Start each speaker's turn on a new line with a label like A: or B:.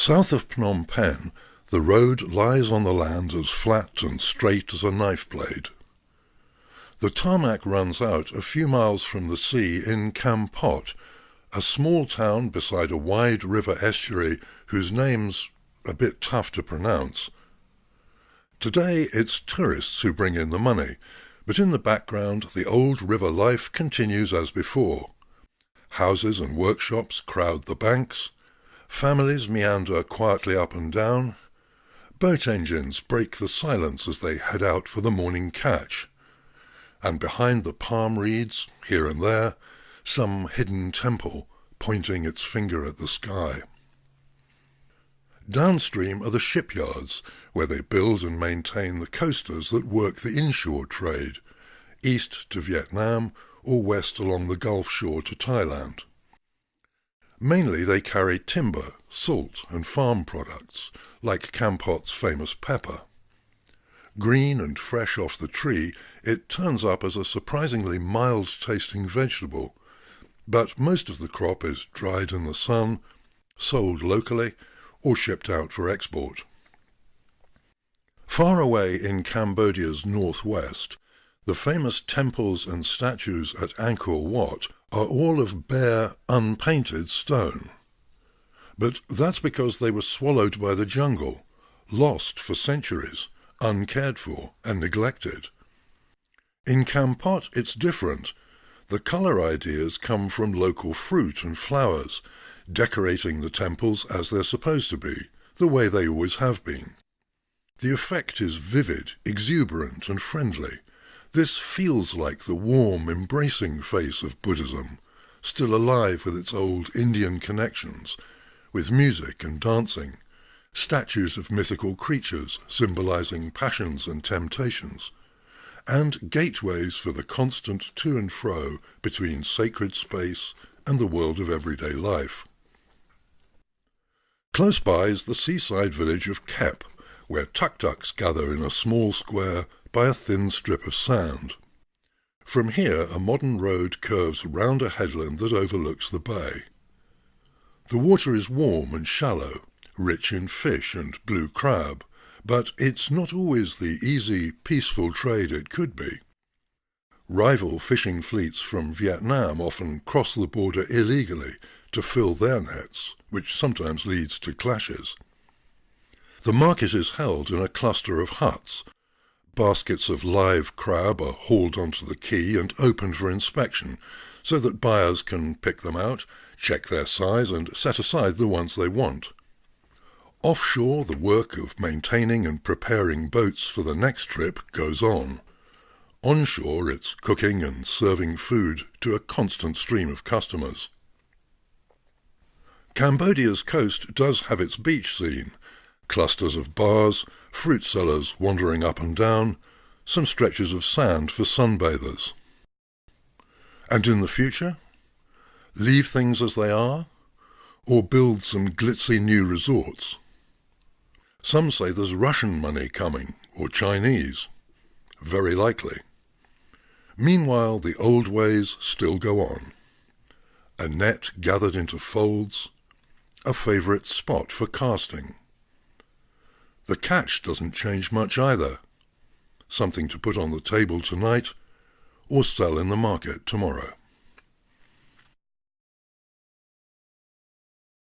A: South of Phnom Penh, the road lies on the land as flat and straight as a knife blade. The tarmac runs out a few miles from the sea in Kampot, a small town beside a wide river estuary whose name's a bit tough to pronounce. Today it's tourists who bring in the money, but in the background the old river life continues as before. Houses and workshops crowd the banks, families meander quietly up and down, boat engines break the silence as they head out for the morning catch, and behind the palm reeds, here and there, some hidden temple pointing its finger at the sky. Downstream are the shipyards, where they build and maintain the coasters that work the inshore trade, east to Vietnam or west along the Gulf shore to Thailand. Mainly they carry timber, salt and farm products, like Kampot's famous pepper. Green and fresh off the tree, it turns up as a surprisingly mild-tasting vegetable, but most of the crop is dried in the sun, sold locally, or shipped out for export. Far away in Cambodia's northwest, the famous temples and statues at Angkor Wat are all of bare, unpainted stone. But that's because they were swallowed by the jungle, lost for centuries, uncared for and neglected. In Kampot it's different. The colour ideas come from local fruit and flowers, decorating the temples as they're supposed to be, the way they always have been. The effect is vivid, exuberant and friendly. This feels like the warm, embracing face of Buddhism, still alive with its old Indian connections, with music and dancing, statues of mythical creatures symbolizing passions and temptations, and gateways for the constant to and fro between sacred space and the world of everyday life. Close by is the seaside village of Kep, where tuk-tuks gather in a small square by a thin strip of sand. From here a modern road curves round a headland that overlooks the bay. The water is warm and shallow, rich in fish and blue crab, but it's not always the easy, peaceful trade it could be. Rival fishing fleets from Vietnam often cross the border illegally to fill their nets, which sometimes leads to clashes. The market is held in a cluster of huts. Baskets of live crab are hauled onto the quay and opened for inspection, so that buyers can pick them out, check their size and set aside the ones they want. Offshore, the work of maintaining and preparing boats for the next trip goes on. Onshore, it's cooking and serving food to a constant stream of customers. Cambodia's coast does have its beach scene, clusters of bars, fruit sellers wandering up and down, some stretches of sand for sunbathers. And in the future? Leave things as they are? Or build some glitzy new resorts? Some say there's Russian money coming, or Chinese. Very likely. Meanwhile, the old ways still go on. A net gathered into folds, a favourite spot for casting. The catch doesn't change much either. Something to put on the table tonight, or sell in the market tomorrow.